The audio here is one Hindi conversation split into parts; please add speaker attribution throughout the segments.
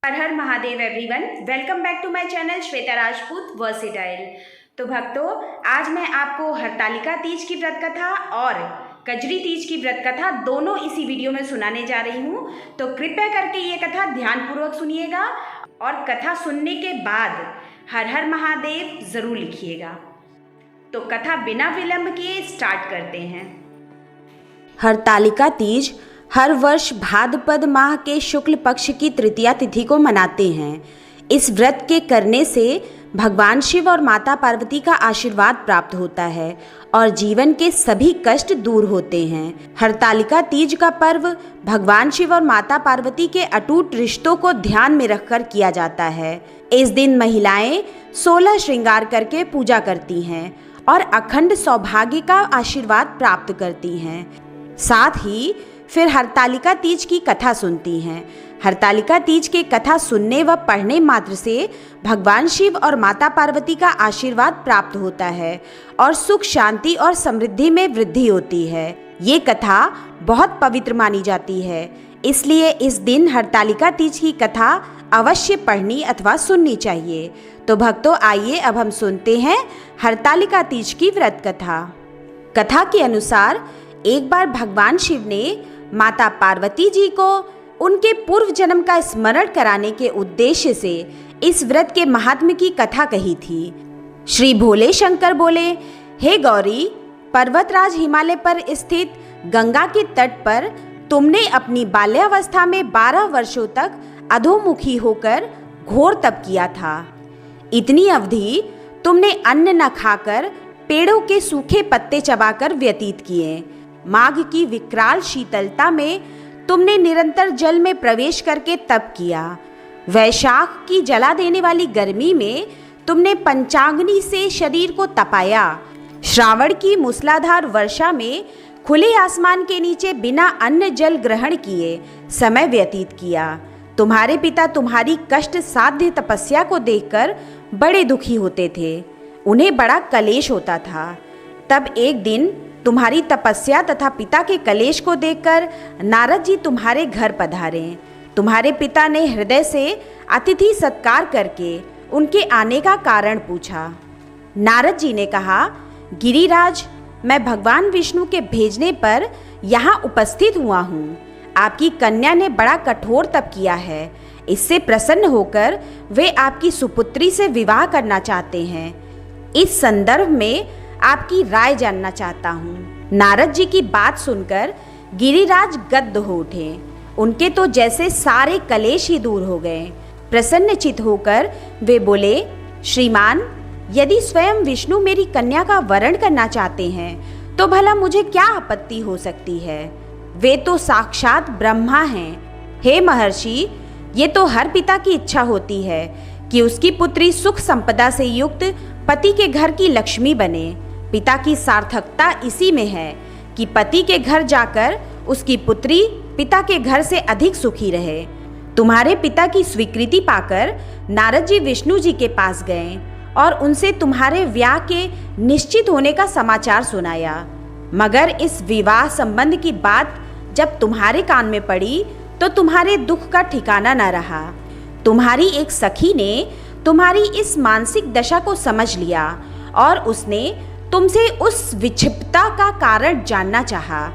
Speaker 1: Her Har Mahadev everyone, welcome back to my channel Shweta Rajput versatile. तो भक्तों, आज मैं आपको हरतालिका तीज की व्रत कथा और कजरी तीज की व्रत कथा दोनों इसी वीडियो में सुनाने जा रही हूँ। तो कृपया करके ये कथा ध्यानपूर्वक सुनिएगा और कथा सुनने के बाद हर हर महादेव ज़रूर लिखिएगा। तो कथा बिना विलंब किए स्टार्ट करते हैं।
Speaker 2: हरतालिका तीज हर वर्ष भाद्रपद माह के शुक्ल पक्ष की तृतीया तिथि को मनाते हैं। इस व्रत के करने से भगवान शिव और माता पार्वती का आशीर्वाद प्राप्त होता है और जीवन के सभी कष्ट दूर होते हैं। हरतालिका तीज का पर्व भगवान शिव और माता पार्वती के अटूट रिश्तों को ध्यान में रखकर किया जाता है। इस दिन महिलाएं 16 श्रृंगार करके पूजा करती हैं और अखंड सौभाग्य का आशीर्वाद प्राप्त करती हैं। साथ ही फिर हरतालिका तीज की कथा सुनती हैं। हरतालिका तीज की कथा सुनने व पढ़ने मात्र से भगवान शिव और माता पार्वती का आशीर्वाद प्राप्त होता है और सुख शांति और समृद्धि में वृद्धि होती है। ये कथा बहुत पवित्र मानी जाती है, इसलिए इस दिन हरतालिका तीज की कथा अवश्य पढ़नी अथवा सुननी चाहिए। तो भक्तों, आइए अब हम सुनते हैं हरतालिका तीज की व्रत कथा। कथा के अनुसार एक बार भगवान शिव ने माता पार्वती जी को उनके पूर्व जन्म का स्मरण कराने के उद्देश्य से इस व्रत के महात्म्य की कथा कही थी। श्री भोले शंकर बोले, हे गौरी, पर्वतराज हिमालय पर स्थित गंगा के तट पर तुमने अपनी बाल्यावस्था में 12 वर्षों तक अधोमुखी होकर घोर तप किया था। इतनी अवधि तुमने अन्न न खाकर पेड़ों के सूखे पत्ते चबाकर व्यतीत किए। माघ की विकराल शीतलता में तुमने निरंतर जल में प्रवेश करके तप किया। वैशाख की जला देने वाली गर्मी में तुमने पंचाग्नि से शरीर को तपाया। श्रावण की मूसलाधार वर्षा में खुले आसमान के नीचे बिना अन्न जल ग्रहण किए समय व्यतीत किया। तुम्हारे पिता तुम्हारी कष्ट साध्य तपस्या को देखकर बड़े दुखी होते थे, उन्हें बड़ा कलेश होता था। तब एक दिन तुम्हारी तपस्या तथा पिता के कलेश को देखकर नारद जी तुम्हारे घर पधारे। तुम्हारे पिता ने हृदय से अतिथि सत्कार करके उनके आने का कारण पूछा। नारद जी ने कहा, गिरिराज, मैं भगवान विष्णु के भेजने पर यहाँ उपस्थित हुआ हूँ। आपकी कन्या ने बड़ा कठोर तप किया है। इससे प्रसन्न होकर वे आपकी सुपुत्री से विवाह करना चाहते हैं। इस संदर्भ में आपकी राय जानना चाहता हूँ। नारद जी की बात सुनकर गिरिराज गद्द हो उठे। उनके तो जैसे सारे कलेश ही दूर हो गए। प्रसन्नचित होकर वे बोले, श्रीमान, यदि स्वयं विष्णु मेरी कन्या का वरण करना चाहते हैं तो भला मुझे क्या आपत्ति हो सकती है। वे तो साक्षात ब्रह्मा हैं। हे महर्षि, ये तो हर पिता की इच्छा होती है कि उसकी पुत्री सुख संपदा से युक्त पति के घर की लक्ष्मी बने। पिता की सार्थकता इसी में है कि पति के घर जाकर उसकी पुत्री पिता के घर से अधिक सुखी रहे। तुम्हारे पिता की स्वीकृति पाकर नारद जी विष्णु जी के पास गए और उनसे तुम्हारे विवाह के निश्चित होने का समाचार सुनाया। मगर इस विवाह संबंध की बात जब तुम्हारे कान में पड़ी तो तुम्हारे दुख का ठिकाना न रहा। तुम्हारी एक सखी ने तुम्हारी इस मानसिक दशा को समझ लिया और उसने तुमसे उस विक्षिप्तता का कारण जानना चाहा।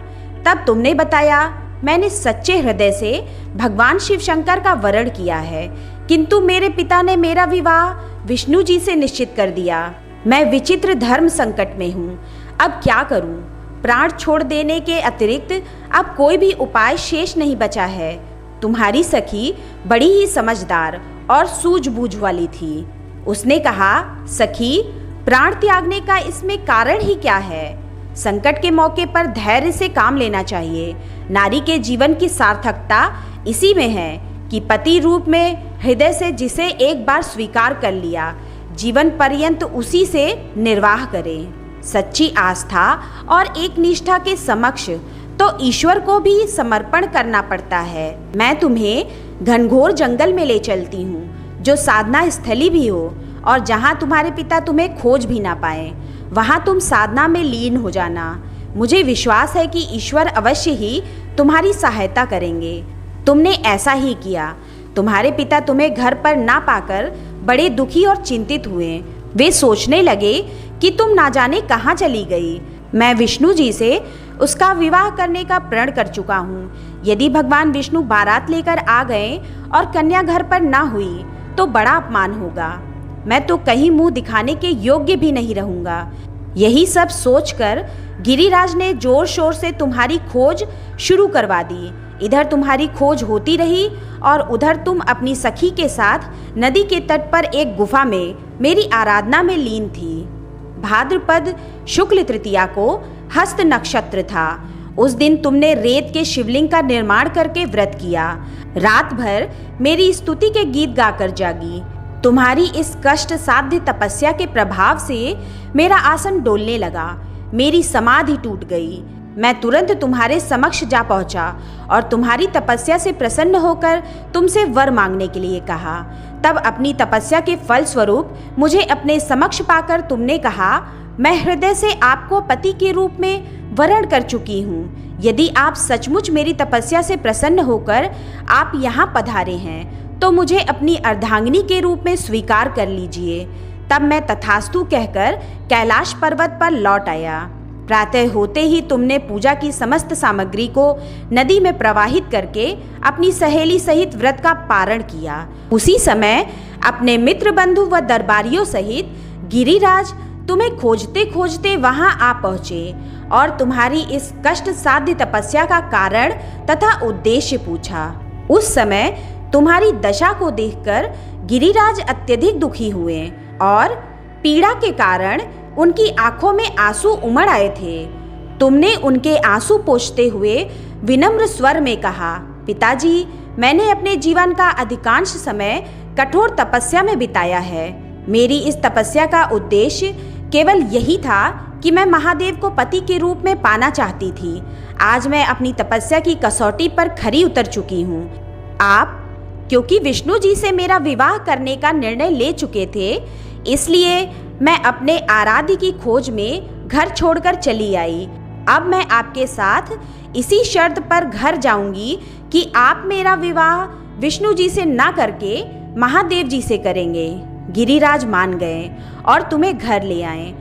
Speaker 2: तब तुमने बताया, मैंने सच्चे हृदय से भगवान शिव शंकर का वरण किया है, किंतु मेरे पिता ने मेरा विवाह विष्णु जी से निश्चित कर दिया। मैं विचित्र धर्म संकट में हूँ, अब क्या करूँ। प्राण छोड़ देने के अतिरिक्त अब कोई भी उपाय शेष नहीं बचा है। तुम्हारी सखी बड़ी ही समझदार और सूझबूझ वाली थी। उसने कहा, सखी, प्राण त्यागने का इसमें कारण ही क्या है। संकट के मौके पर धैर्य से काम लेना चाहिए। नारी के जीवन की सार्थकता इसी में है कि पति रूप में हृदय से जिसे एक बार स्वीकार कर लिया, जीवन पर्यंत उसी से निर्वाह करे। सच्ची आस्था और एक निष्ठा के समक्ष तो ईश्वर को भी समर्पण करना पड़ता है। मैं तुम्हें घनघोर जंगल में ले चलती हूँ, जो साधना स्थली भी हो और जहाँ तुम्हारे पिता तुम्हें खोज भी ना पाए। वहाँ तुम साधना में लीन हो जाना। मुझे विश्वास है कि ईश्वर अवश्य ही तुम्हारी सहायता करेंगे। तुमने ऐसा ही किया। तुम्हारे पिता तुम्हें घर पर ना पाकर बड़े दुखी और चिंतित हुए। वे सोचने लगे कि तुम ना जाने कहाँ चली गई। मैं विष्णु जी से उसका विवाह करने का प्रण कर चुका हूँ। यदि भगवान विष्णु बारात लेकर आ गए और कन्या घर पर ना हुई तो बड़ा अपमान होगा। मैं तो कहीं मुंह दिखाने के योग्य भी नहीं रहूँगा। यही सब सोचकर गिरिराज ने जोर शोर से तुम्हारी खोज शुरू करवा दी। इधर तुम्हारी खोज होती रही और उधर तुम अपनी सखी के साथ नदी के तट पर एक गुफा में मेरी आराधना में लीन थी। भाद्रपद शुक्ल तृतीया को हस्त नक्षत्र था। उस दिन तुमने रेत के शिवलिंग का निर्माण करके व्रत किया। रात भर मेरी स्तुति के गीत गाकर जागी। तुम्हारी इस कष्ट साध्य तपस्या के प्रभाव से मेरा आसन डोलने लगा। मेरी समाधि टूट गई। मैं तुरंत तुम्हारे समक्ष जा पहुंचा और तुम्हारी तपस्या से प्रसन्न होकर तुमसे वर मांगने के लिए कहा। तब अपनी तपस्या के फल स्वरूप मुझे अपने समक्ष पाकर तुमने कहा, मैं हृदय से आपको पति के रूप में वरण कर चुकी हूँ। यदि आप सचमुच मेरी तपस्या से प्रसन्न होकर आप यहाँ पधारे हैं तो मुझे अपनी अर्धांगिनी के रूप में स्वीकार कर लीजिए। तब मैं तथास्तु कहकर कैलाश पर्वत पर लौट आया। प्रातः होते ही तुमने पूजा की समस्त सामग्री को नदी में प्रवाहित करके अपनी सहेली सहित व्रत का पारण किया। उसी समय अपने मित्र बंधु व दरबारियों सहित गिरिराज तुम्हें खोजते खोजते वहां आ पहुंचे और तुम्हारी इस कष्ट साध्य तपस्या का कारण तथा उद्देश्य पूछा। उस समय तुम्हारी दशा को देखकर गिरिराज अत्यधिक दुखी हुए और पीड़ा के कारण उनकी आंखों में आंसू उमड़ आए थे। तुमने उनके आंसू पोंछते हुए विनम्र स्वर में कहा, पिताजी, मैंने अपने जीवन का अधिकांश समय कठोर तपस्या में बिताया है। मेरी इस तपस्या का उद्देश्य केवल यही था कि मैं महादेव को पति के रूप में पाना चाहती थी। आज मैं अपनी तपस्या की कसौटी पर खरी उतर चुकी हूँ। आप क्योंकि विष्णु जी से मेरा विवाह करने का निर्णय ले चुके थे, इसलिए मैं अपने आराध्य की खोज में घर छोड़कर चली आई। अब मैं आपके साथ इसी शर्त पर घर जाऊंगी कि आप मेरा विवाह विष्णु जी से ना करके महादेव जी से करेंगे। गिरिराज मान गए और तुम्हें घर ले आए।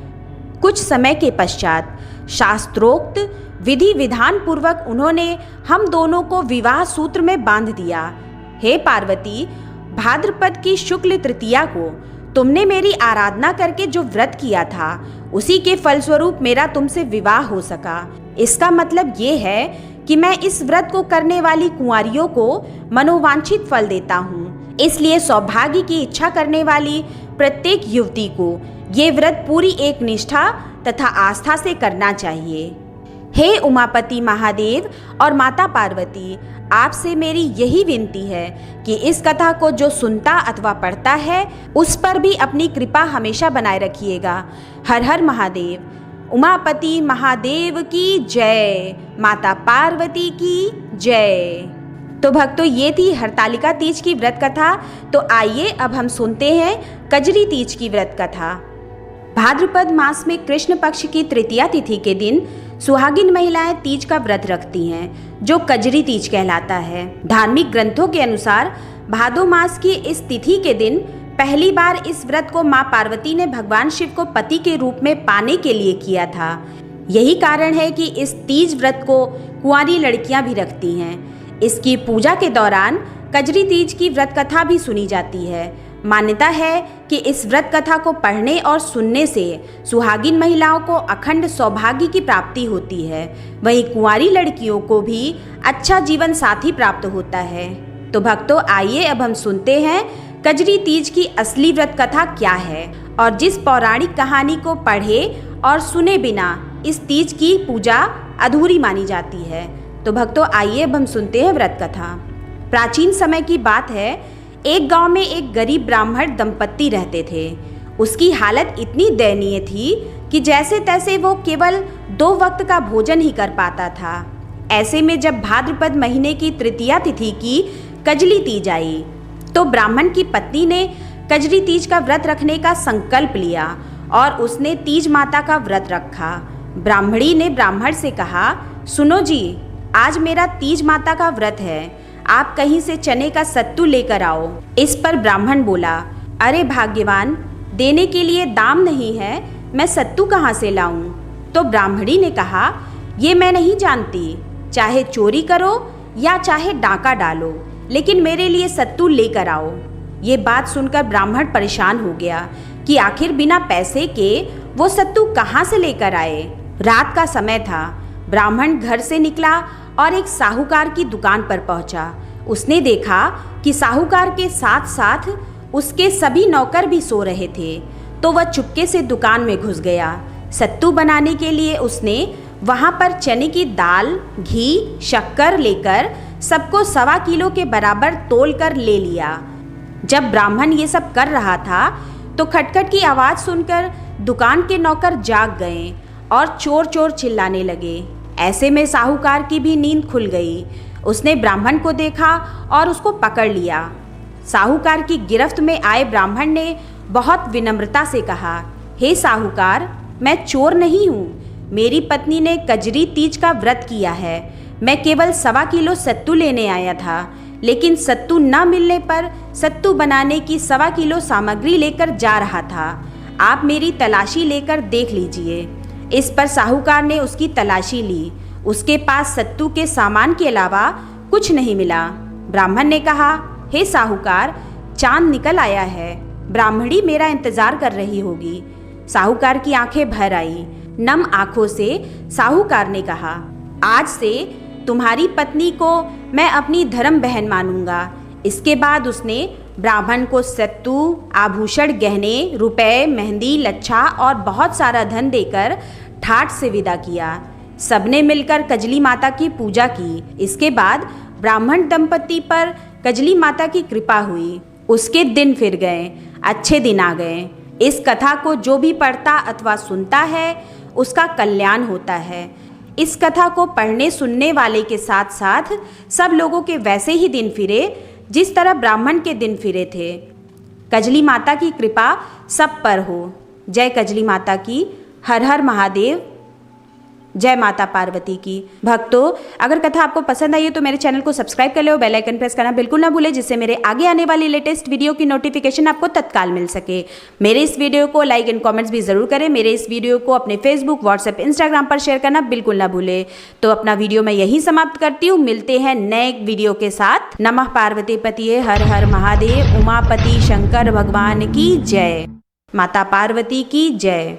Speaker 2: कुछ समय के पश्चात शास्त्रोक्त विधि विधान पूर्वक उन्होंने हम दोनों को विवाह सूत्र में बांध दिया। हे पार्वती, भाद्रपद की शुक्ल तृतीया को तुमने मेरी आराधना करके जो व्रत किया था उसी के फलस्वरूप मेरा तुमसे विवाह हो सका। इसका मतलब ये है कि मैं इस व्रत को करने वाली कुंवारियों को मनोवांछित फल देता हूँ। इसलिए सौभाग्य की इच्छा करने वाली प्रत्येक युवती को ये व्रत पूरी एक निष्ठा तथा आस्था से करना चाहिए। हे उमापति महादेव और माता पार्वती, आपसे मेरी यही विनती है कि इस कथा को जो सुनता अथवा पढ़ता है उस पर भी अपनी कृपा हमेशा बनाए रखिएगा। हर हर महादेव। उमापति महादेव की जय, माता पार्वती की जय। तो भक्तों, ये थी हरतालिका तीज की व्रत कथा। तो आइए अब हम सुनते हैं कजरी तीज की व्रत कथा। भाद्रपद मास में कृष्ण पक्ष की तृतीया तिथि के दिन सुहागिन महिलाएं तीज का व्रत रखती हैं, जो कजरी तीज कहलाता है। धार्मिक ग्रंथों के अनुसार भादो मास की इस तिथि के दिन पहली बार इस व्रत को मां पार्वती ने भगवान शिव को पति के रूप में पाने के लिए किया था। यही कारण है कि इस तीज व्रत को कुंवारी लड़कियां भी रखती हैं। इसकी पूजा के दौरान कजरी तीज की व्रत कथा भी सुनी जाती है। मान्यता है कि इस व्रत कथा को पढ़ने और सुनने से सुहागिन महिलाओं को अखंड सौभाग्य की प्राप्ति होती है। वहीं कुंवारी लड़कियों को भी अच्छा जीवन साथी प्राप्त होता है। तो भक्तों, आइए अब हम सुनते हैं कजरी तीज की असली व्रत कथा क्या है और जिस पौराणिक कहानी को पढ़े और सुने बिना इस तीज की पूजा अधूरी मानी जाती है। तो भक्तों, आइए अब हम सुनते हैं व्रत कथा। प्राचीन समय की बात है। एक गांव में एक गरीब ब्राह्मण दंपत्ति रहते थे। उसकी हालत इतनी दयनीय थी कि जैसे तैसे वो केवल 2 वक्त का भोजन ही कर पाता था। ऐसे में जब भाद्रपद महीने की तृतीया तिथि की कजली तीज आई तो ब्राह्मण की पत्नी ने कजरी तीज का व्रत रखने का संकल्प लिया और उसने तीज माता का व्रत रखा। ब्राह्मणी ने ब्राह्मण से कहा, सुनो जी, आज मेरा तीज माता का व्रत है। आप कहीं से चने का सत्तू लेकर आओ। इस पर ब्राह्मण बोला, अरे भाग्यवान, देने के लिए दाम नहीं है, मैं सत्तू कहाँ से लाऊं? तो ब्राह्मणी ने कहा, ये मैं नहीं जानती, चाहे चोरी करो या चाहे डाका डालो, लेकिन मेरे लिए सत्तू लेकर आओ। ये बात सुनकर ब्राह्मण परेशान हो गया कि आखिर बिना पैसे के वो सत्तू कहाँ से लेकर आए। रात का समय था। ब्राह्मण घर से निकला और एक साहूकार की दुकान पर पहुंचा। उसने देखा कि साहूकार के साथ साथ उसके सभी नौकर भी सो रहे थे, तो वह चुपके से दुकान में घुस गया। सत्तू बनाने के लिए उसने वहाँ पर चने की दाल, घी, शक्कर लेकर सबको 1.25 किलो के बराबर तोल कर ले लिया। जब ब्राह्मण ये सब कर रहा था तो खटखट की आवाज़ सुनकर दुकान के नौकर जाग गए और चोर चोर चिल्लाने लगे। ऐसे में साहूकार की भी नींद खुल गई। उसने ब्राह्मण को देखा और उसको पकड़ लिया। साहूकार की गिरफ्त में आए ब्राह्मण ने बहुत विनम्रता से कहा, हे साहूकार, मैं चोर नहीं हूँ। मेरी पत्नी ने कजरी तीज का व्रत किया है। मैं केवल 1.25 किलो सत्तू लेने आया था, लेकिन सत्तू न मिलने पर सत्तू बनाने की 1.25 किलो सामग्री लेकर जा रहा था। आप मेरी तलाशी लेकर देख लीजिए। इस पर साहूकार ने उसकी तलाशी ली। उसके पास सत्तू के सामान के अलावा कुछ नहीं मिला। ब्राह्मण ने कहा, हे साहूकार, चांद निकल आया है, ब्राह्मणी मेरा इंतजार कर रही होगी। साहूकार की आंखें भर आई। नम आंखों से साहूकार ने कहा, आज से तुम्हारी पत्नी को मैं अपनी धर्म बहन मानूंगा। इसके बाद उसने ब्राह्मण को सत्तू, आभूषण, गहने, रुपए, मेहंदी, लच्छा और बहुत सारा धन देकर ठाठ से विदा किया। सबने मिलकर कजली माता की पूजा की। इसके बाद ब्राह्मण दंपति पर कजली माता की कृपा हुई। उसके दिन फिर गए, अच्छे दिन आ गए। इस कथा को जो भी पढ़ता अथवा सुनता है उसका कल्याण होता है। इस कथा को पढ़ने सुनने वाले के साथ साथ सब लोगों के वैसे ही दिन फिरे जिस तरह ब्राह्मण के दिन फिरे थे। कजली माता की कृपा सब पर हो। जय कजली माता की। हर हर महादेव। जय माता पार्वती की। भक्तों, अगर कथा आपको पसंद आई हो तो मेरे चैनल को सब्सक्राइब कर ले और बेल आइकन प्रेस करना बिल्कुल ना भूलें, जिससे मेरे आगे आने वाली लेटेस्ट वीडियो की नोटिफिकेशन आपको तत्काल मिल सके। मेरे इस वीडियो को लाइक एंड कमेंट्स भी जरूर करें। मेरे इस वीडियो को अपने फेसबुक, व्हाट्सएप, इंस्टाग्राम पर शेयर करना बिल्कुल ना भूलें। तो अपना वीडियो मैं यही समाप्त करती हूँ। मिलते हैं नए वीडियो के साथ। नमः पार्वती पतिये हर हर महादेव। उमापति शंकर भगवान की जय। माता पार्वती की जय।